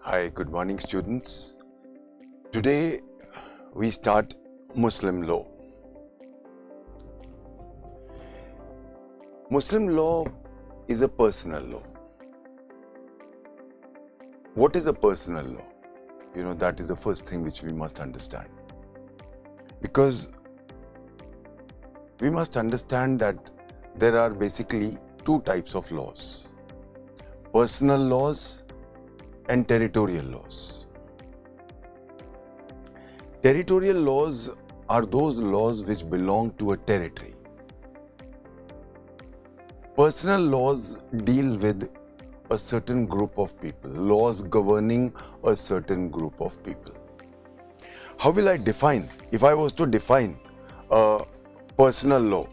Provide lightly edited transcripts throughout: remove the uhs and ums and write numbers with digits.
Hi, good morning students. Today we start Muslim law. Muslim law is a personal law. What is a personal law? That is the first thing which we must understand. Because we must understand that there are basically two types of laws: personal laws and territorial laws. Territorial laws are those laws which belong to a territory. Personal laws deal with a certain group of people, laws governing a certain group of people. How will I define? If I was to define a personal law,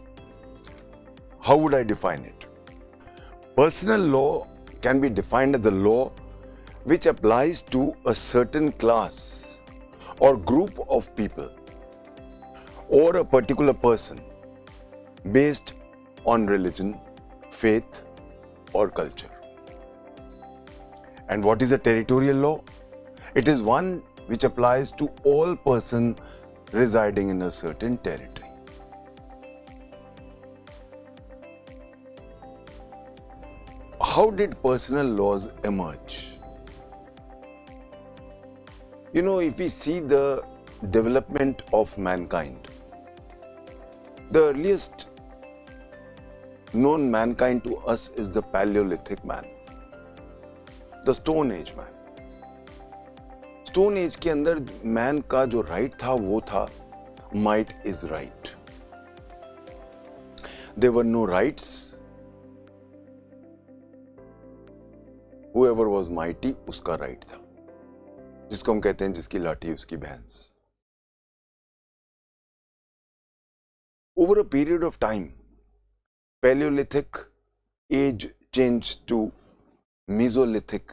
how would I define it? Personal law can be defined as a law which applies to a certain class or group of people or a particular person based on religion, faith, or culture. And what is a territorial law? It is one which applies to all persons residing in a certain territory. How did personal laws emerge? If we see the development of mankind, the earliest known mankind to us is the Paleolithic man, the Stone Age man. Stone Age के अंदर man का जो right था वो था might is right. There were no rights. Whoever was mighty उसका right था, जिसको हम कहते हैं जिसकी लाठी उसकी भैंस. Over a period of time, Paleolithic age changed to Mesolithic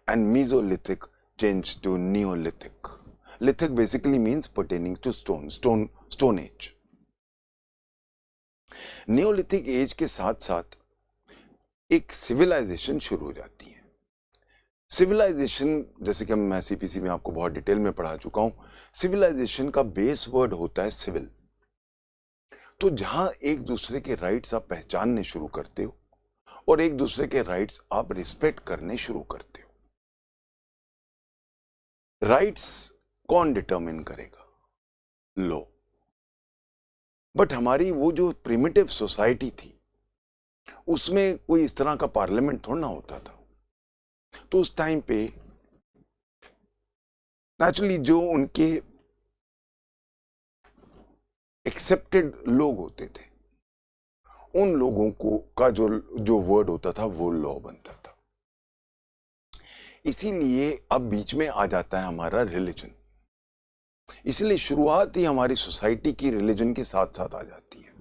and Mesolithic changed to Neolithic. Lithic basically means pertaining to stone age. Neolithic age के साथ साथ एक civilization शुरू हो जाती है. सिविलाइजेशन, जैसे कि मैं सीपीसी में आपको बहुत डिटेल में पढ़ा चुका हूं, सिविलाइजेशन का बेस वर्ड होता है सिविल. तो जहां एक दूसरे के राइट्स आप पहचानने शुरू करते हो और एक दूसरे के राइट्स आप रिस्पेक्ट करने शुरू करते हो. राइट्स कौन डिटरमिन करेगा? लॉ. बट हमारी वो जो प्रिमिटिव सोसाइटी थी उसमें कोई इस तरह का पार्लियामेंट थोड़ा ना होता था. तो उस टाइम पे नेचुरली जो उनके एक्सेप्टेड लोग होते थे उन लोगों को का जो वर्ड होता था वो लॉ बनता था. इसीलिए अब बीच में आ जाता है हमारा रिलीजन. इसलिए शुरुआत ही हमारी सोसाइटी की रिलीजन के साथ साथ आ जाती है.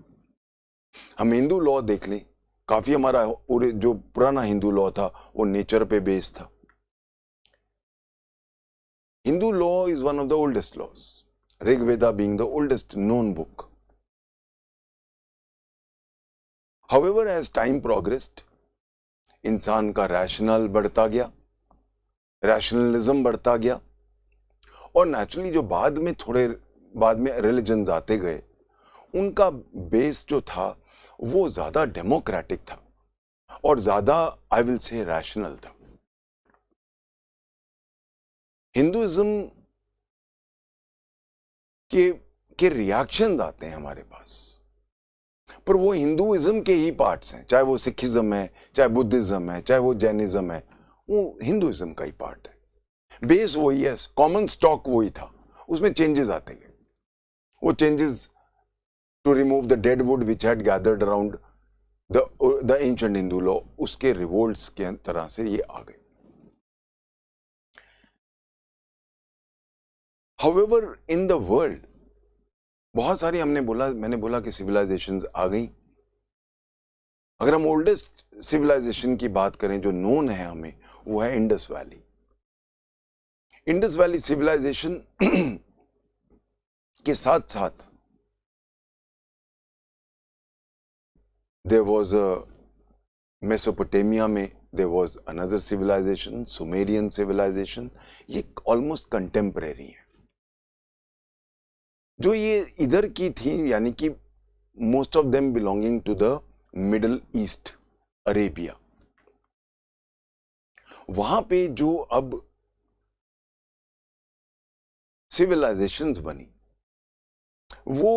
हम हिंदू लॉ देख लें, काफी हमारा जो पुराना हिंदू लॉ था वो नेचर पे बेस्ड था. Hindu law is one of the oldest laws, Rig Veda being the oldest known book. However, as time progressed, इंसान का रैशनल बढ़ता गया, रैशनलिज्म बढ़ता गया, और नेचुरली जो बाद में रिलीजन्स आते गए, उनका बेस जो था वो ज्यादा डेमोक्रेटिक था और ज्यादा आई विल से रैशनल था. हिंदुइज्म के रिएक्शंस आते हैं हमारे पास, पर वो हिंदुइज्म के ही पार्ट्स हैं. चाहे वो सिखिज्म है, चाहे बुद्धिज्म है, चाहे वो जैनिज्म है, वो हिंदुइज्म का ही पार्ट है. बेस वही है, कॉमन स्टॉक वही था, उसमें चेंजेस आते गए. वो changes to remove the dead wood which had gathered around the ancient Hindu law, उसके रिवोल्ट्स के तरह से ये आ गए. However, in the world, बहुत सारी मैंने बोला कि सिविलाइजेशंस आ गई. अगर हम ओल्डेस्ट सिविलाइजेशन की बात करें जो नोन है हमें, वो है Indus valley. Indus valley civilisation के साथ साथ देयर वाज अ मेसोपोटामिया में there was another civilization, Sumerian civilization. ये almost contemporary है. जो ये इधर की थी, यानी कि most of them belonging to the Middle East, Arabia. वहां पे जो अब सिविलाइजेशंस बनी, वो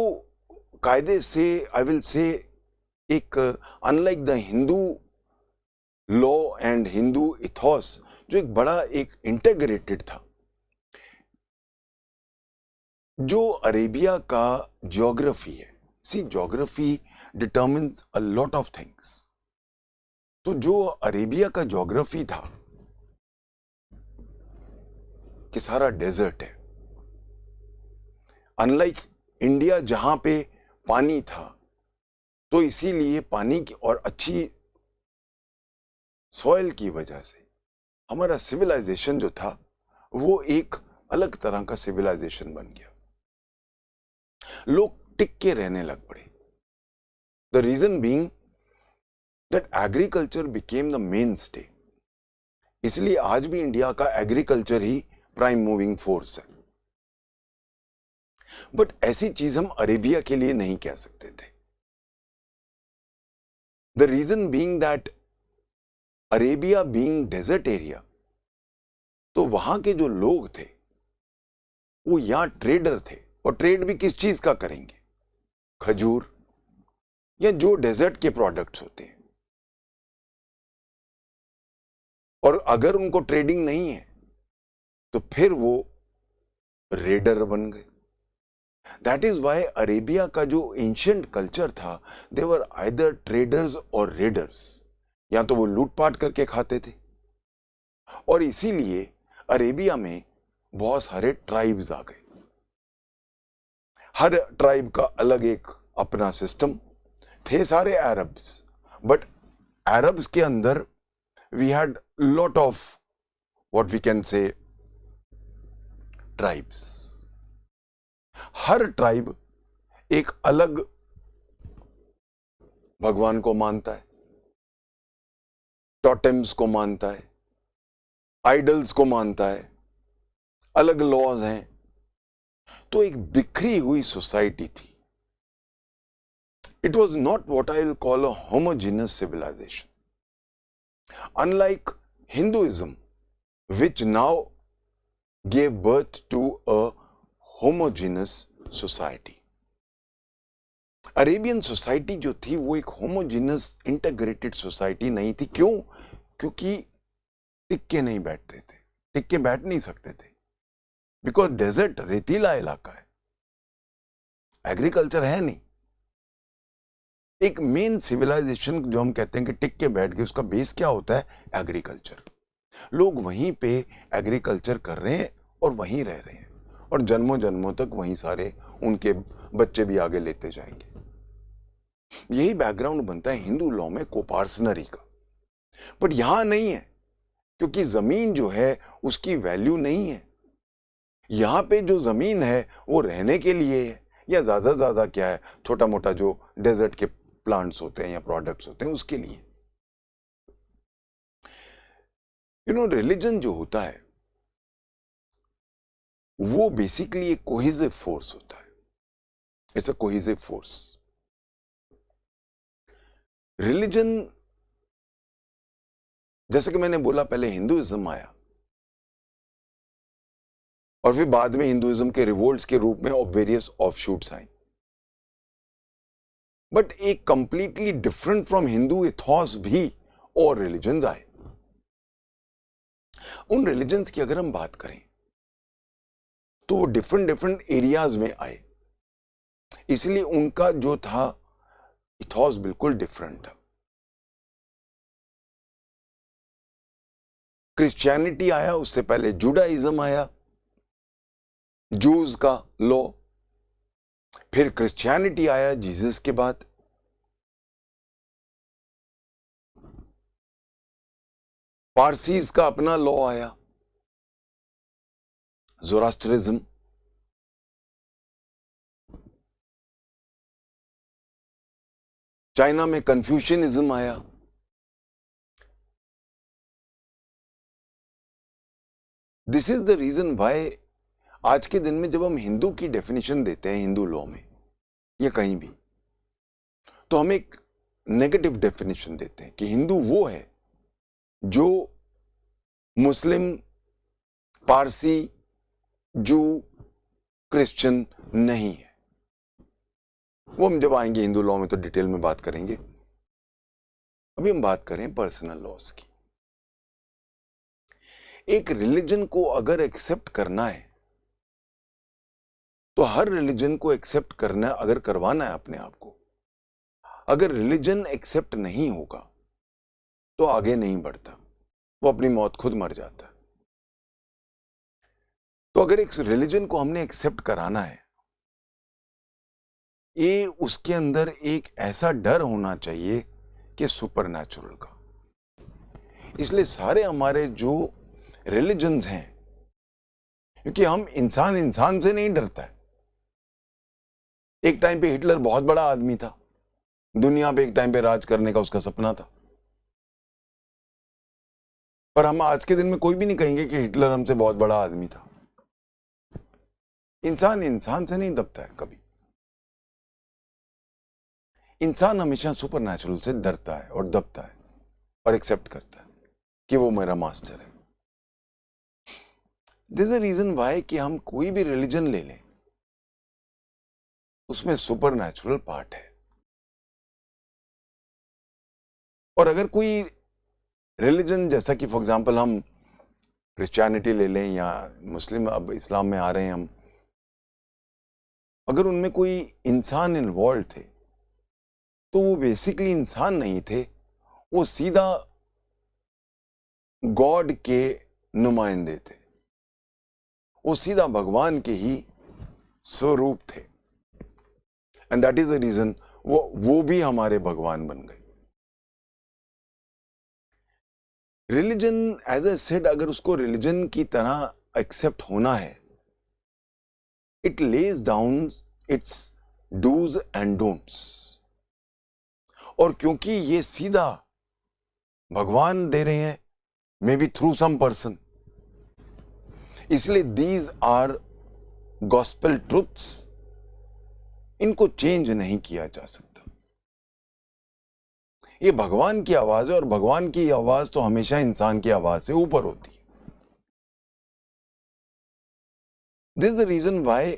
कायदे से, आई विल से, एक unlike the Hindu law and Hindu ethos, जो एक बड़ा एक इंटीग्रेटेड था. जो अरेबिया का ज्योग्राफी है, see geography determines a lot of things. तो जो अरेबिया का ज्योग्राफी था कि सारा डेजर्ट है, अनलाइक इंडिया जहां पे पानी था, तो इसीलिए पानी की और अच्छी सॉइल की वजह से हमारा सिविलाइजेशन जो था वो एक अलग तरह का सिविलाइजेशन बन गया. लोग टिक के रहने लग पड़े. The reason being that agriculture became the main stay. इसलिए आज भी इंडिया का एग्रीकल्चर ही प्राइम मूविंग फोर्स है. बट ऐसी चीज हम अरेबिया के लिए नहीं कह सकते थे. The reason being that Arabia being desert area, तो वहां के जो लोग थे वो यहां ट्रेडर थे. और ट्रेड भी किस चीज का करेंगे? खजूर या जो डेजर्ट के प्रोडक्ट्स होते हैं. और अगर उनको ट्रेडिंग नहीं है तो फिर वो रेडर बन गए. दैट इज वाई अरेबिया का जो एंशिएंट कल्चर था, दे वर आइदर ट्रेडर्स और रेडर्स. या तो वो लूटपाट करके खाते थे, और इसीलिए अरेबिया में बहुत सारे ट्राइब्स आ गए. हर ट्राइब का अलग एक अपना सिस्टम. थे सारे अरब्स, बट अरब्स के अंदर we had lot of what we can say tribes. हर ट्राइब एक अलग भगवान को मानता है, टोटेम्स को मानता है, आइडल्स को मानता है, अलग लॉज हैं. तो एक बिखरी हुई सोसाइटी थी. It was not what I will call a homogeneous civilisation. Unlike Hinduism, which now gave birth to a homogeneous society. Arabian society जो थी वो एक होमोजीनियस इंटीग्रेटेड सोसाइटी नहीं थी. क्यों? क्योंकि टिक के नहीं बैठते थे, टिक के बैठ नहीं सकते थे. बिकॉज डेजर्ट रेतीला इलाका है, एग्रीकल्चर है नहीं. एक मेन सिविलाइजेशन जो हम कहते हैं कि टिक के बैठ गए, उसका बेस क्या होता है? एग्रीकल्चर. लोग वहीं पे एग्रीकल्चर कर रहे हैं और वहीं रह रहे हैं, और जन्मों जन्मों तक वहीं सारे उनके बच्चे भी आगे लेते जाएंगे. यही बैकग्राउंड बनता है हिंदू लॉ में कोपार्सनरी का. बट यहां नहीं है, क्योंकि जमीन जो है उसकी वैल्यू नहीं है. यहां पे जो जमीन है वो रहने के लिए है, या ज्यादा क्या है, छोटा मोटा जो डेजर्ट के प्लांट्स होते हैं या प्रोडक्ट्स होते हैं उसके लिए. रिलीजन जो होता है वो बेसिकली एक कोहेसिव फोर्स होता है. It's a cohesive force. Religion, जैसे कि मैंने बोला, पहले हिंदुइज्म आया और फिर बाद में हिंदुइज्म के रिवोल्ट्स के रूप में वेरियस ऑफशूट्स आए. बट एक completely different from Hindu ethos भी और रिलीजन्स आए. उन रिलीजन्स की अगर हम बात करें तो वो डिफरेंट एरियाज में आए, इसलिए उनका जो था इथॉस बिल्कुल डिफरेंट था. क्रिश्चियनिटी आया, उससे पहले जुडाइज्म आया, जूज का लॉ. फिर क्रिश्चियनिटी आया जीसस के बाद. पारसीज का अपना लॉ आया, ज़ोरास्ट्रिज्म. चाइना में कन्फ्यूशियनिज्म आया. This is the reason why आज के दिन में जब हम हिंदू की डेफिनेशन देते हैं हिंदू लॉ में या कहीं भी, तो हम एक नेगेटिव डेफिनेशन देते हैं कि हिंदू वो है जो मुस्लिम, पारसी, जू, क्रिश्चियन नहीं है। वो हम जब आएंगे हिंदू लॉ में तो डिटेल में बात करेंगे। अभी हम बात करें पर्सनल लॉस की। एक रिलीजन को अगर एक्सेप्ट करना है तो हर रिलीजन को एक्सेप्ट करना, अगर करवाना है अपने आप को, अगर रिलीजन एक्सेप्ट नहीं होगा तो आगे नहीं बढ़ता, वो अपनी मौत खुद मर जाता है। तो अगर एक रिलीजन को हमने एक्सेप्ट कराना है, ये उसके अंदर एक ऐसा डर होना चाहिए कि सुपरनैचुरल का। इसलिए सारे हमारे जो रिलीजन्स हैं, क्योंकि हम इंसान से नहीं डरता है। एक टाइम पे हिटलर बहुत बड़ा आदमी था, दुनिया पे एक टाइम पे राज करने का उसका सपना था, पर हम आज के दिन में कोई भी नहीं कहेंगे कि हिटलर हमसे बहुत बड़ा आदमी था। इंसान से नहीं दबता है कभी। इंसान हमेशा सुपरनैचुरल से डरता है और दबता है और एक्सेप्ट करता है कि वो मेरा मास्टर है। This is the reason why कि हम कोई भी रिलीजन ले लें, उसमें सुपरनैचुरल पार्ट है। और अगर कोई रिलीजन, जैसा कि फॉर एग्जांपल हम क्रिश्चियनिटी ले लें या मुस्लिम, अब इस्लाम में आ रहे हैं हम, अगर उनमें कोई इंसान इन्वॉल्व थे तो वो बेसिकली इंसान नहीं थे, वो सीधा गॉड के नुमाइंदे थे, वो सीधा भगवान के ही स्वरूप थे। And that is the reason वो भी हमारे भगवान बन गए। रिलीजन, एज ए सेड, अगर उसको रिलीजन की तरह एक्सेप्ट होना है, it lays down its dos and don'ts. और क्योंकि ये सीधा भगवान दे रहे हैं, maybe through some person, इसलिए दीज आर गॉस्पेल ट्रुथ्स, इनको चेंज नहीं किया जा सकता। ये भगवान की आवाज है और भगवान की आवाज तो हमेशा इंसान की आवाज से ऊपर होती है। This is the reason why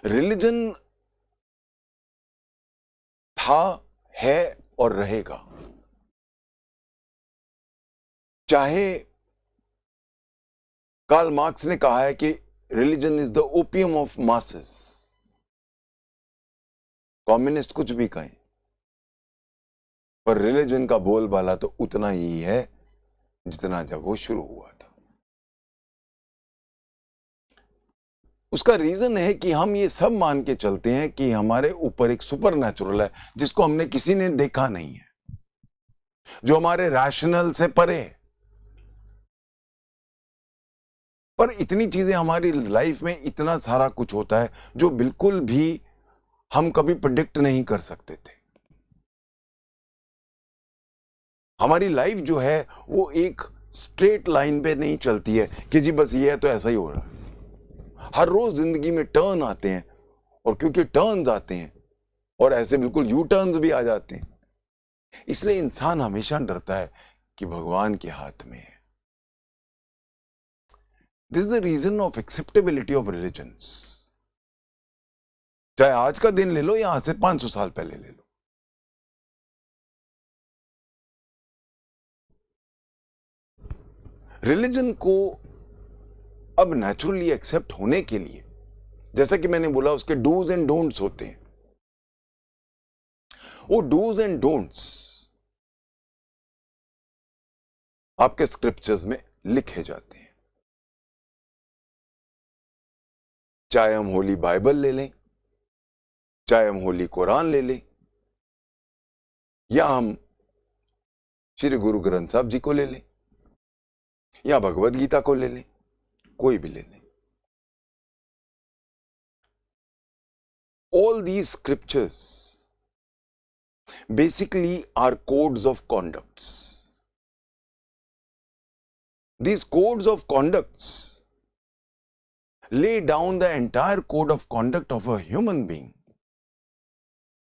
religion था, है और रहेगा। चाहे कार्ल मार्क्स ने कहा है कि religion is the opium of masses, communist कुछ भी कहें, पर रिलीजन का बोलबाला तो उतना ही है जितना जब वो शुरू हुआ था। उसका रीजन है कि हम ये सब मान के चलते हैं कि हमारे ऊपर एक सुपरनैचुरल है जिसको हमने किसी ने देखा नहीं है, जो हमारे रैशनल से परे है। पर इतनी चीजें हमारी लाइफ में, इतना सारा कुछ होता है जो बिल्कुल भी हम कभी प्रिडिक्ट नहीं कर सकते थे। हमारी लाइफ जो है वो एक स्ट्रेट लाइन पे नहीं चलती है कि जी बस ये है तो ऐसा ही हो रहा है। हर रोज जिंदगी में टर्न आते हैं, और क्योंकि टर्न्स आते हैं और ऐसे बिल्कुल यू टर्न्स भी आ जाते हैं, इसलिए इंसान हमेशा डरता है कि भगवान के हाथ में है। This is the reason of acceptability of religions. चाहे आज का दिन ले लो या आज से 500 साल पहले ले लो, रिलीजन को अब नेचुरली एक्सेप्ट होने के लिए, जैसा कि मैंने बोला, उसके डूज एंड डोंट्स होते हैं। वो डूज एंड डोंट्स आपके स्क्रिप्चर्स में लिखे जाते हैं। चाहे हम होली बाइबल ले लें, चाहे हम होली कुरान ले लें, या हम श्री गुरु ग्रंथ साहब जी को ले लें, या भगवत गीता को ले लें, कोई भी ले लें, all these scriptures basically are codes of conducts. These codes of conducts lay down the entire code of conduct of a human being,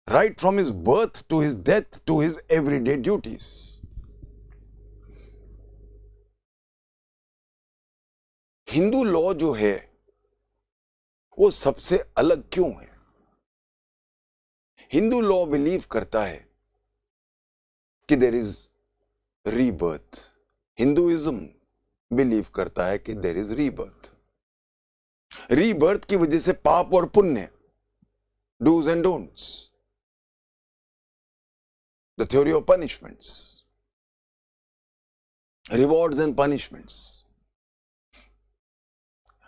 right from his birth to his death to his everyday duties. Hindu law जो है वो सबसे अलग क्यों है? Hindu law believe करता है कि there is rebirth. Hinduism believe करता है कि देयर इज रीबर्थ. रीबर्थ की वजह से पाप और पुण्य, dos and don'ts, the theory of punishments, rewards and punishments.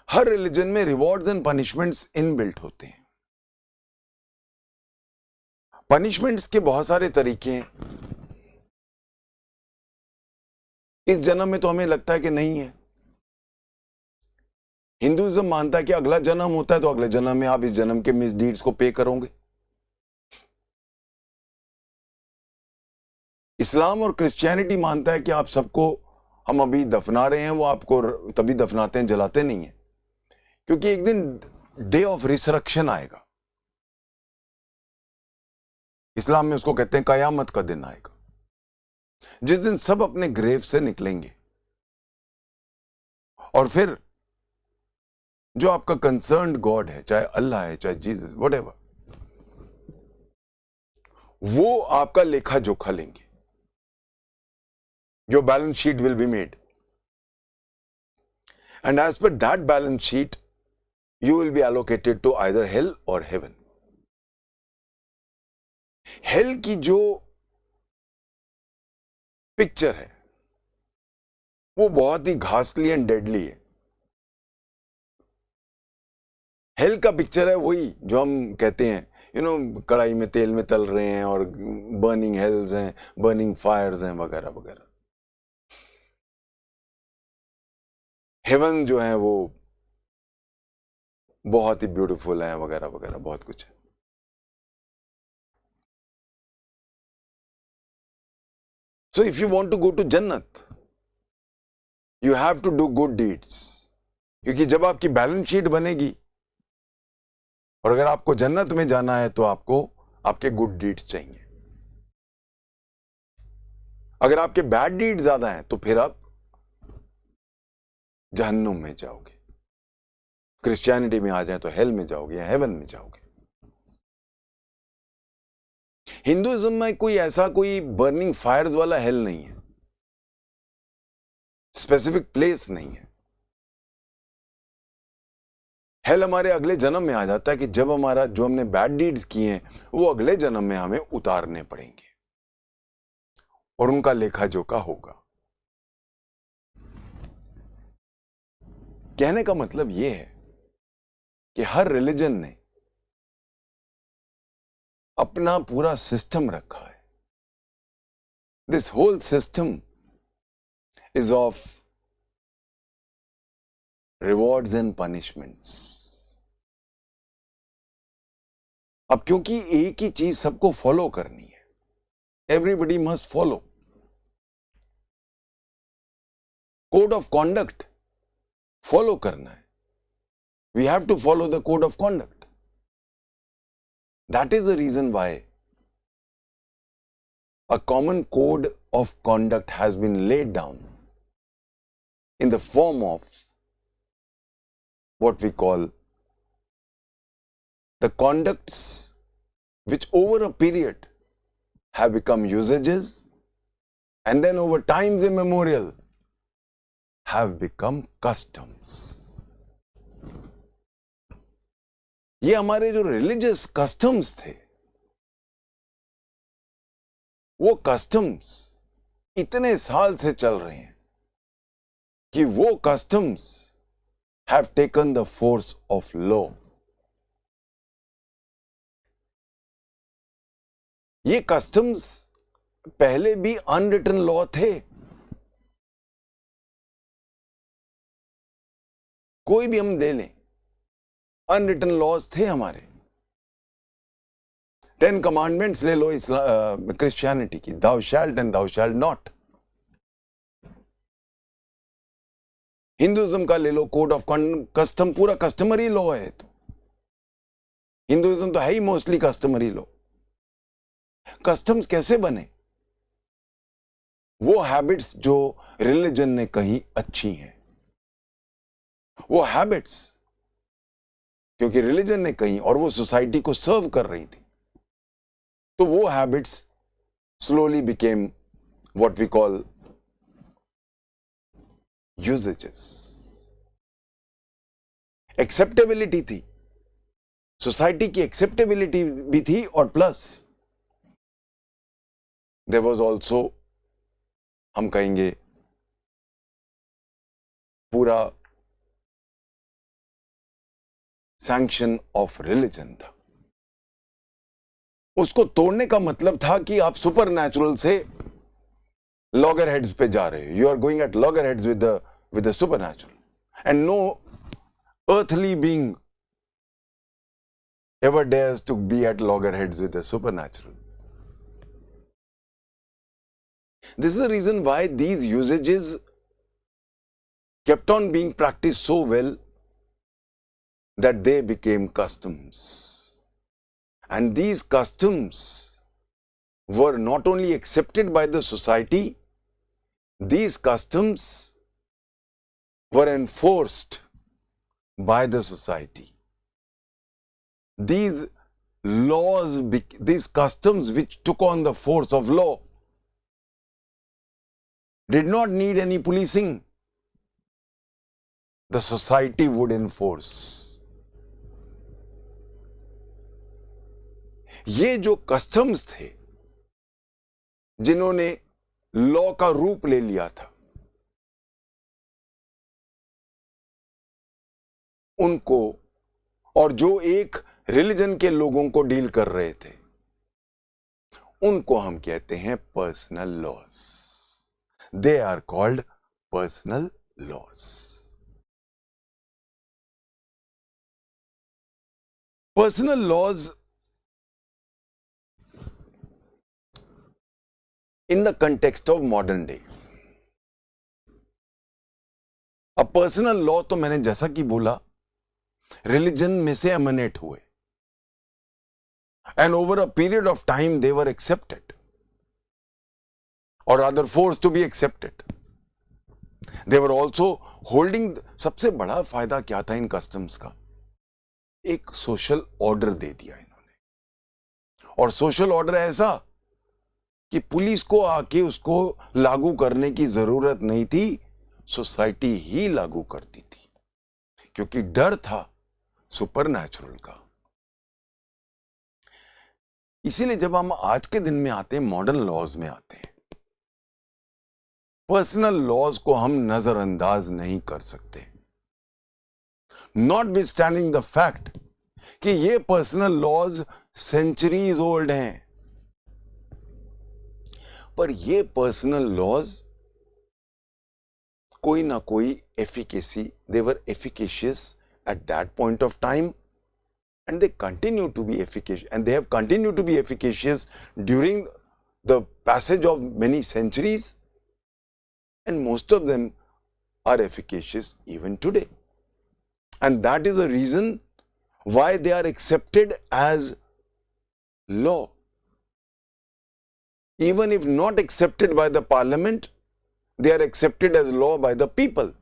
हर रिलीजन में रिवॉर्ड्स एंड पनिशमेंट्स इनबिल्ट होते हैं. पनिशमेंट्स के बहुत सारे तरीके हैं. इस जन्म में तो हमें लगता है कि नहीं है. हिंदुइज्म मानता है कि अगला जन्म होता है, तो अगले जन्म में आप इस जन्म के मिसडीड्स को पे करोगे. इस्लाम और क्रिश्चियनिटी मानता है कि आप सबको हम अभी दफना रहे हैं, वो आपको तभी दफनाते हैं, जलाते नहीं है, क्योंकि एक दिन डे ऑफ रिसरेक्शन आएगा. इस्लाम में उसको कहते हैं कयामत का दिन आएगा, जिस दिन सब अपने ग्रेव से निकलेंगे और फिर जो आपका कंसर्न्ड गॉड है, चाहे अल्लाह है, चाहे जीसस, व्हाटएवर, वो आपका लेखा जोखा लेंगे. Your balance sheet will be made, and as per that balance sheet you will be allocated to either hell or heaven. Hell की जो पिक्चर है वो बहुत ही घासली एंड डेडली है. हेल का पिक्चर है वही जो हम कहते हैं, कढ़ाई में तेल में तल रहे हैं और बर्निंग हेल्स हैं, बर्निंग फायर्स हैं, वगैरह वगैरह. हेवन जो है वो बहुत ही ब्यूटीफुल है, वगैरह वगैरह, बहुत कुछ है. So if you want to go to jannat, you have to do good deeds, क्योंकि जब आपकी बैलेंस शीट बनेगी और अगर आपको जन्नत में जाना है तो आपको आपके गुड डीड्स चाहिए. अगर आपके बैड डीड्स ज्यादा हैं तो फिर आप जहन्नुम में जाओगे. क्रिश्चियनिटी में आ जाए तो हेल में जाओगे या हेवन में जाओगे. हिंदुइज्म में कोई बर्निंग फायर्स वाला हेल नहीं है, स्पेसिफिक प्लेस नहीं है. हेल हमारे अगले जन्म में आ जाता है कि जब हमारा जो हमने बैड डीड्स किए हैं वो अगले जन्म में हमें उतारने पड़ेंगे और उनका लेखा जोखा होगा. कहने का मतलब यह है कि हर रिलीजन ने अपना पूरा सिस्टम रखा है. This whole system is of rewards and punishments. अब क्योंकि एक ही चीज सबको फॉलो करनी है, everybody must follow. Code of conduct follow करना है. We have to follow the code of conduct. That is the reason why a common code of conduct has been laid down in the form of what we call the conducts which over a period have become usages and then over times immemorial have become customs. ये हमारे जो religious customs थे, वो customs इतने साल से चल रहे हैं कि वो customs have taken the force of law. ये कस्टम्स पहले भी अनरिटन लॉ थे. कोई भी हम दे लें, अनरिटन लॉज थे हमारे. 10 कमांडमेंट्स ले लो क्रिश्चियनिटी की, thou shalt and thou shalt not. Hinduism का ले लो, कोड ऑफ कस्टम, पूरा कस्टमरी लॉ है। तो हिंदुइज्म तो है ही मोस्टली कस्टमरी लॉ। कस्टम्स कैसे बने? वो हैबिट्स जो रिलीजन ने कहीं अच्छी हैं, वो हैबिट्स क्योंकि रिलीजन ने कहीं, और वो सोसाइटी को सर्व कर रही थी, तो वो habits slowly became what we call usages. Acceptability थी, सोसाइटी की एक्सेप्टेबिलिटी भी थी, और प्लस देयर वाज आल्सो, हम कहेंगे, पूरा सैंक्शन ऑफ रिलीजन था। उसको तोड़ने का मतलब था कि आप सुपर नेचुरल से लॉगर हेड्स पे जा रहे हो, you are going at loggerheads with the supernatural, and no earthly being ever dares to be at loggerheads with the supernatural. This is the reason why these usages kept on being practiced so well that they became customs. And these customs were not only accepted by the society, these customs were enforced by the society. These laws, these customs which took on the force of law, did not need any policing. The society would enforce. ये जो customs थे जिन्होंने law का रूप ले लिया था, उनको, और जो एक रिलीजन के लोगों को डील कर रहे थे, उनको हम कहते हैं personal laws. They are called personal laws. Personal laws in the context of modern day. अब पर्सनल लॉ तो मैंने जैसा कि बोला रिलीजन में से एमनेट हुए, and over a period of time they were accepted, और rather force to be accepted. They were also holding. सबसे बड़ा फायदा क्या था इन कस्टम्स का? एक सोशल ऑर्डर दे दिया इन्होंने, और सोशल ऑर्डर ऐसा कि पुलिस को आके उसको लागू करने की जरूरत नहीं थी, सोसाइटी ही लागू करती थी, क्योंकि डर था सुपरनैचुरल का। इसीलिए जब हम आज के दिन में आते हैं, मॉडर्न लॉज में आते हैं, पर्सनल लॉज को हम नजरअंदाज नहीं कर सकते, not be standing the fact कि ये पर्सनल लॉज सेंचुरीज ओल्ड हैं। पर ये पर्सनल लॉज कोई ना कोई efficacy, they were efficacious at that point of time, and they continue to be efficacious, and they have continued to be efficacious during the passage of many centuries, and most of them are efficacious even today, and that is the reason why they are accepted as law. Even if not accepted by the parliament, they are accepted as law by the people,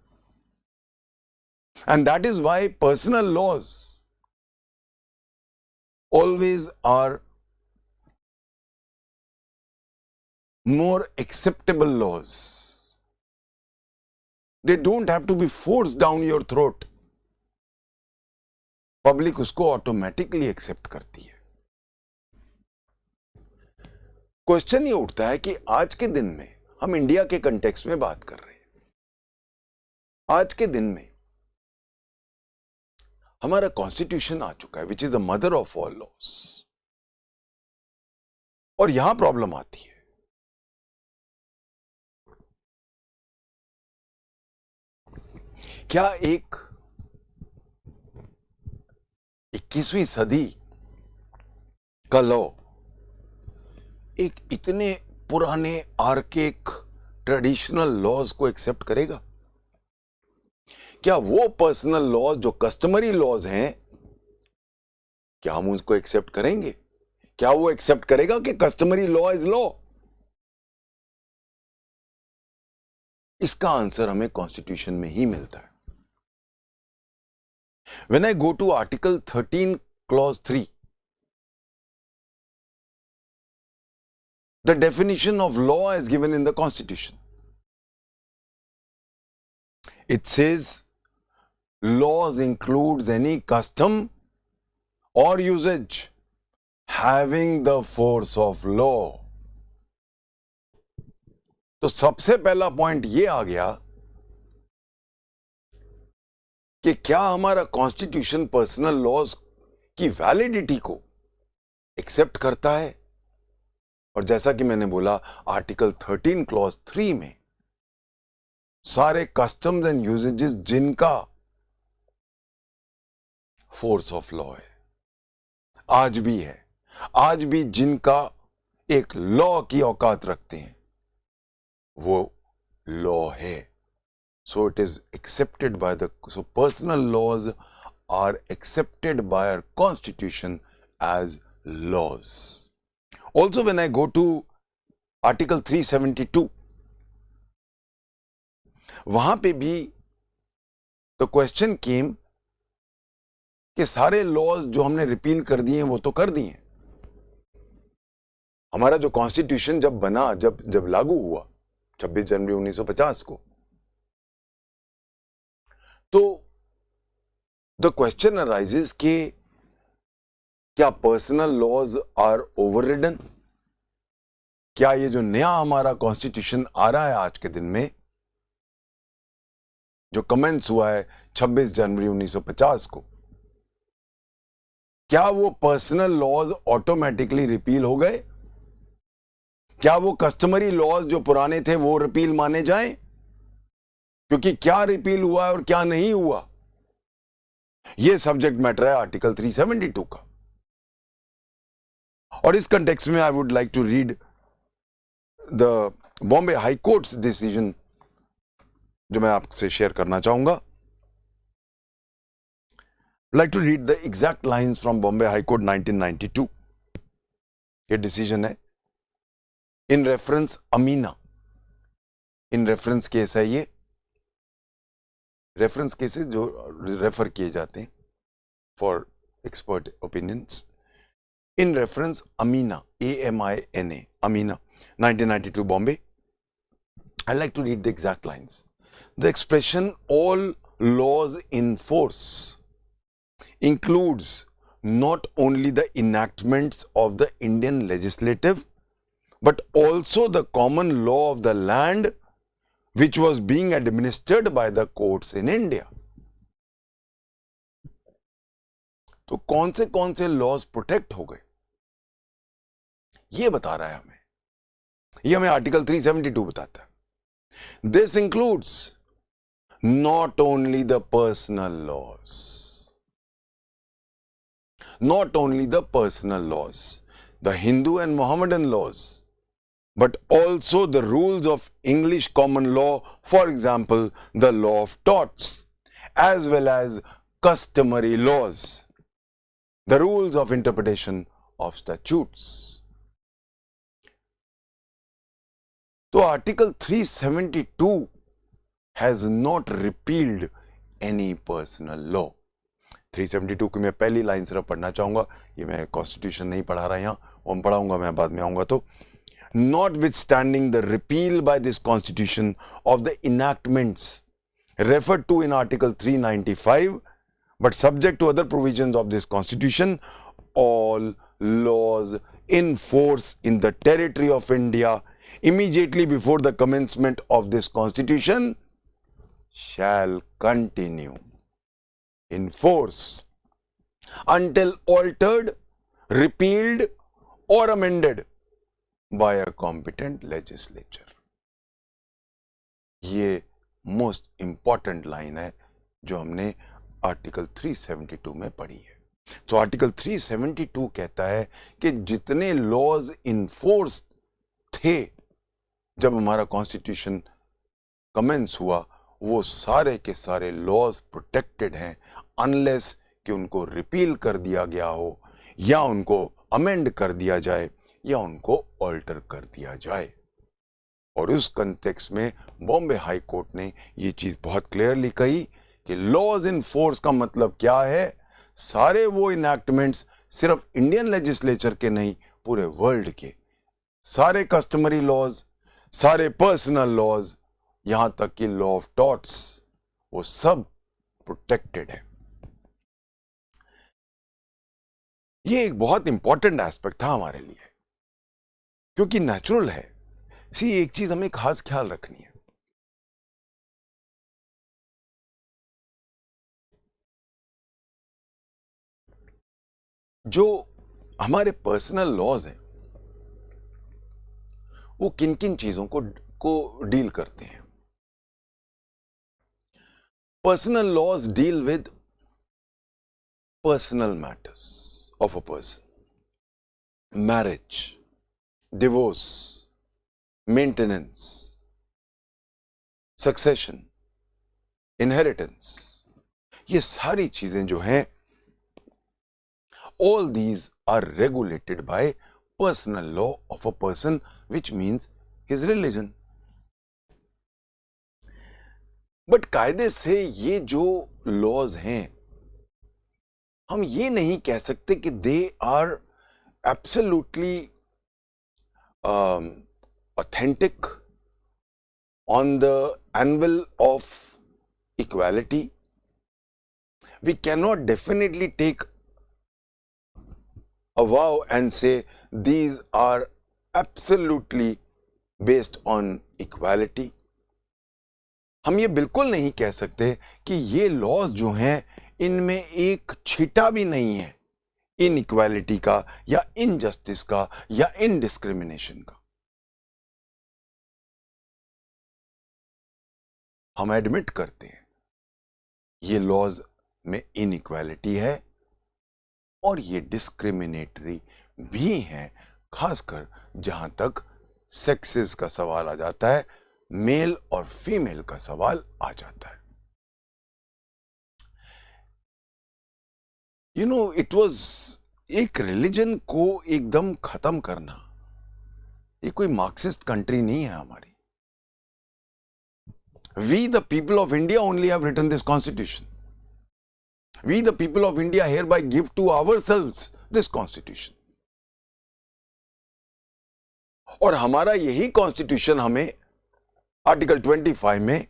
and that is why personal laws always are more acceptable laws. They don't have to be forced down your throat. Public उसको automatically accept करती है। Question ये उठता है कि आज के दिन में, हम इंडिया के कंटेक्स्ट में बात कर रहे हैं, आज के दिन में हमारा कॉन्स्टिट्यूशन आ चुका है, which is the mother of all laws, और यहां प्रॉब्लम आती है। क्या एक 21वीं सदी का लॉ एक इतने पुराने आर्केक ट्रेडिशनल लॉज को एक्सेप्ट करेगा? क्या वो पर्सनल लॉज जो कस्टमरी लॉज हैं, क्या हम उसको एक्सेप्ट करेंगे? क्या वो एक्सेप्ट करेगा कि कस्टमरी लॉ इज लॉ? इसका आंसर हमें कॉन्स्टिट्यूशन में ही मिलता है. When I go to Article 13, Clause 3, the definition of law is given in the Constitution. It says, laws includes any custom or usage having the force of law. तो सबसे पहला point ये आ गया कि क्या हमारा कॉन्स्टिट्यूशन पर्सनल लॉज की validity को एक्सेप्ट करता है. और जैसा कि मैंने बोला, आर्टिकल 13 क्लॉज 3 में सारे कस्टम्स एंड यूजेजेस जिनका फोर्स ऑफ लॉ है, आज भी है, आज भी जिनका एक लॉ की औकात रखते हैं, वो लॉ है. So it is accepted by so personal laws are accepted by our constitution as laws. Also, when I go to Article 372, वहां पे भी the question came कि सारे laws जो हमने रिपील कर दिए हैं वो तो कर दिए हैं. हमारा जो कॉन्स्टिट्यूशन जब बना, जब लागू हुआ 26 जनवरी 1950 को, तो द क्वेश्चन अराइजेस कि क्या पर्सनल लॉज आर ओवररिडन? क्या ये जो नया हमारा कॉन्स्टिट्यूशन आ रहा है आज के दिन में, जो कमेंस हुआ है 26 जनवरी 1950 को, क्या वो पर्सनल लॉज ऑटोमेटिकली रिपील हो गए? क्या वो कस्टमरी लॉज जो पुराने थे वो रिपील माने जाएं? क्योंकि क्या रिपील हुआ है और क्या नहीं हुआ, यह सब्जेक्ट मैटर है आर्टिकल 372 का. और इस कंटेक्स्ट में I would like to read the Bombay high court's decision, जो मैं आपसे शेयर करना चाहूंगा. Like to read the exact lines from Bombay high court 1992. ये डिसीजन है in reference Amina. In reference case है ये, रेफरेंस केसेस जो रेफर किए जाते हैं for expert opinions. In reference Amina, AMINA, Amina, 1992 Bombay. I like to read the exact lines. The expression all laws in force includes not only the enactments of the Indian legislative but also the common law of the land which was being administered by the courts in India. तो कौन से laws protect हो गए, ये बता रहा है हमें. ये हमें आर्टिकल 372 बताता है. This includes not only the personal laws, not only the personal laws, the Hindu and Mohammedan laws, but also the rules of English common law, for example, the law of torts, as well as customary laws, the rules of interpretation of statutes. So Article 372 has not repealed any personal law. 372 की मैं पहली line सिर्फ पढ़ना चाहूंगा. ये मैं constitution नहीं पढ़ा रहा यहाँ, वो मैं पढ़ाऊंगा, मैं बाद में आऊंगा. तो notwithstanding the repeal by this constitution of the enactments referred to in Article 395, but subject to other provisions of this constitution, all laws in force in the territory of India immediately before the commencement of this constitution shall continue in force until altered, repealed or amended by a competent legislature. ये most important line है जो हमने article 372 में पढ़ी है. तो article 372 कहता है कि जितने लॉज इन फोर्स थे जब हमारा कॉन्स्टिट्यूशन कमेंस हुआ, वो सारे के सारे लॉज प्रोटेक्टेड हैं अनलेस कि उनको रिपील कर दिया गया हो, या उनको अमेंड कर दिया जाए, या उनको ऑल्टर कर दिया जाए। और उस कंटेक्स्ट में बॉम्बे हाई कोर्ट ने ये चीज बहुत क्लियरली कही कि लॉज इन फोर्स का मतलब क्या है। सारे वो इनैक्टमेंट्स सिर्फ इंडियन लेजिस्लेचर के नहीं, पूरे वर्ल्ड के सारे कस्टमरी लॉज, सारे पर्सनल लॉज, यहां तक कि लॉ ऑफ टॉर्ट्स, वो सब प्रोटेक्टेड है। ये एक बहुत इंपॉर्टेंट एस्पेक्ट था हमारे लिए, क्योंकि नेचुरल है। सी, एक चीज हमें खास ख्याल रखनी है, जो हमारे पर्सनल लॉज हैं वो किन किन चीजों को डील करते हैं। Personal laws deal with personal matters of a person, marriage, divorce, maintenance, succession, inheritance, ये सारी चीजें जो हैं, all these are regulated by personal law of a person, which means his religion. But कायदे से ये जो लॉज हैं, हम ये नहीं कह सकते कि they are absolutely authentic on the anvil of equality. We cannot definitely take a vow and say these are absolutely based on equality. हम ये बिल्कुल नहीं कह सकते कि ये लॉज जो हैं इनमें एक छींटा भी नहीं है इनइक्वालिटी का, या इनजस्टिस का, या इनडिस्क्रिमिनेशन का. हम एडमिट करते हैं ये लॉज में इनइक्वालिटी है और ये डिस्क्रिमिनेटरी भी हैं, खासकर जहां तक सेक्सेस का सवाल आ जाता है, मेल और फीमेल का सवाल आ जाता है. यू नो, इट वाज एक रिलीजन को एकदम खत्म करना, ये कोई मार्क्सिस्ट कंट्री नहीं है हमारी. We the people of India only have written this constitution. We the people of India hereby give to ourselves this constitution. और हमारा यही कॉन्स्टिट्यूशन हमें आर्टिकल 25 में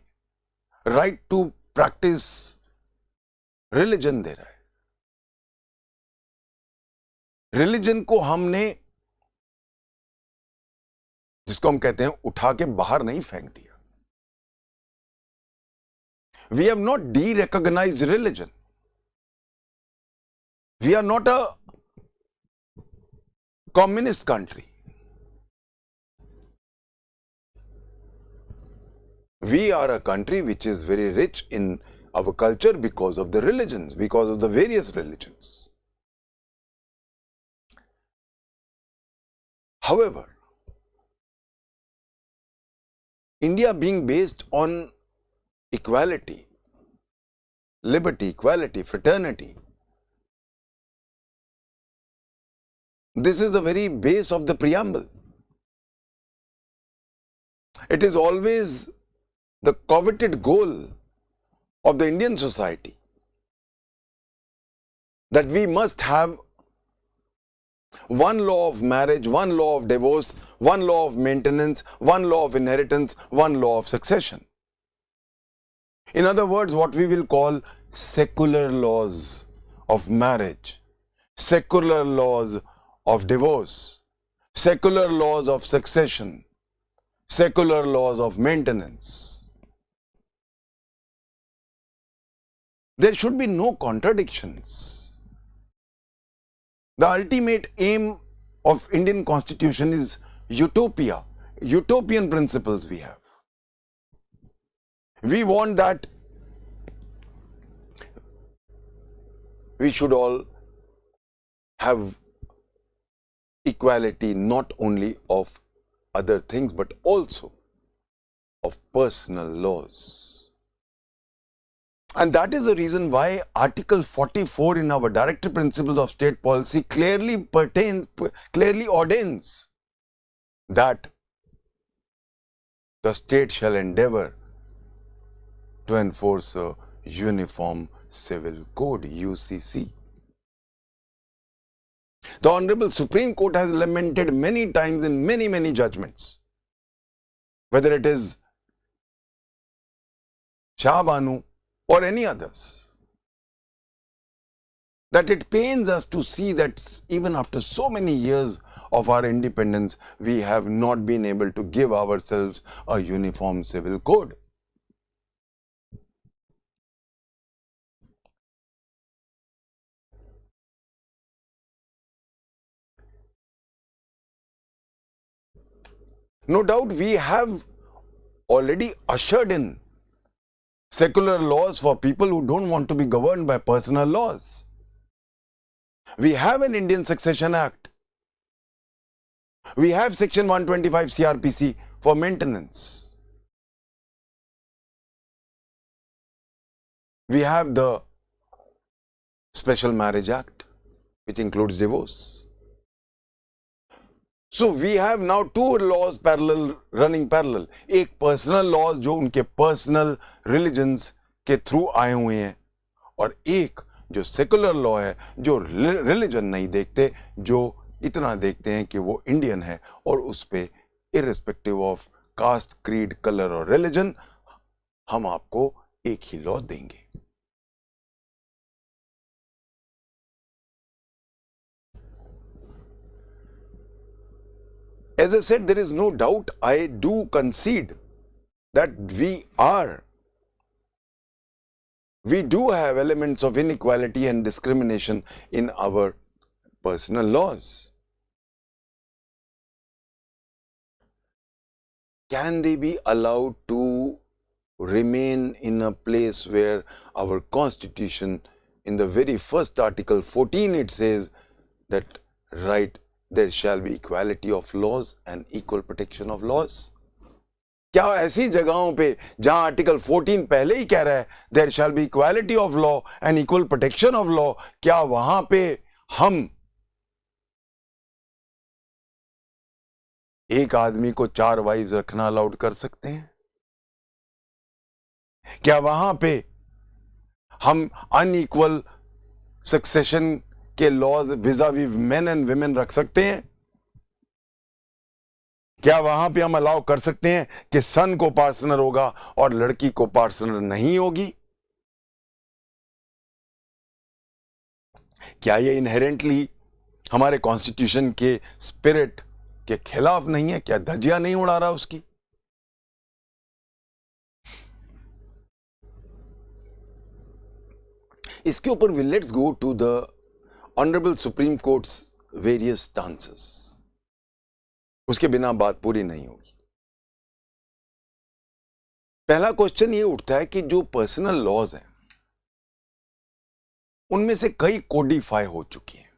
राइट टू प्रैक्टिस रिलीजन दे रहा है. रिलीजन को हमने, जिसको हम कहते हैं, उठा के बाहर नहीं फेंक दिया. We have not de-recognized religion. We are not a communist country. We are a country which is very rich in our culture because of the religions, because of the various religions. However, India being based on equality, liberty, equality, fraternity, this is the very base of the preamble. It is always the coveted goal of the Indian society that we must have one law of marriage, one law of divorce, one law of maintenance, one law of inheritance, one law of succession. In other words, what we will call secular laws of marriage, secular laws of divorce, secular laws of succession, secular laws of maintenance. There should be no contradictions. The ultimate aim of Indian Constitution is utopia, utopian principles we have. We want that we should all have equality, not only of other things but also of personal laws. And that is the reason why Article 44 in our Directive Principles of State Policy clearly ordains that the state shall endeavor to enforce a uniform civil code, UCC. The Honorable Supreme Court has lamented many times in many judgments, whether it is Shah Banu or any others, that it pains us to see that even after so many years of our independence, we have not been able to give ourselves a uniform civil code. No doubt we have already ushered in secular laws for people who don't want to be governed by personal laws. We have an Indian Succession Act. We have Section 125 CRPC for maintenance. We have the Special Marriage Act, which includes divorce. So we have now two laws running parallel. एक personal laws जो उनके personal religions के through आए हुए हैं, और एक जो secular law है जो religion नहीं देखते, जो इतना देखते हैं कि वो Indian है और उस पे irrespective of caste, creed, color और religion हम आपको एक ही law देंगे. As I said, there is no doubt, I do concede that we do have elements of inequality and discrimination in our personal laws. Can they be allowed to remain in a place where our Constitution, in the very first Article 14, it says that there shall be equality of laws and equal protection of laws? क्या ऐसी जगहों पे जहां article 14 पहले ही कह रहा है there shall be equality of law and equal protection of law, क्या वहां पे हम एक आदमी को 4 वाइफ्स रखना अलाउड कर सकते हैं? क्या वहां पे हम अनइक्वल सक्सेशन के laws vis-à-vis main and women रख सकते हैं? क्या वहां पे हम अलाउ कर सकते हैं कि सन को पार्टनर होगा और लड़की को पार्टनर नहीं होगी? क्या ये इनहेरेंटली हमारे कॉन्स्टिट्यूशन के स्पिरिट के खिलाफ नहीं है? क्या धज्जियां नहीं उड़ा रहा उसकी? इसके ऊपर let's go to the honourable supreme court's various stances. उसके बिना बात पूरी नहीं होगी. पहला क्वेश्चन ये उठता है कि जो पर्सनल लॉज हैं उनमें से कई कोडिफाई हो चुकी हैं.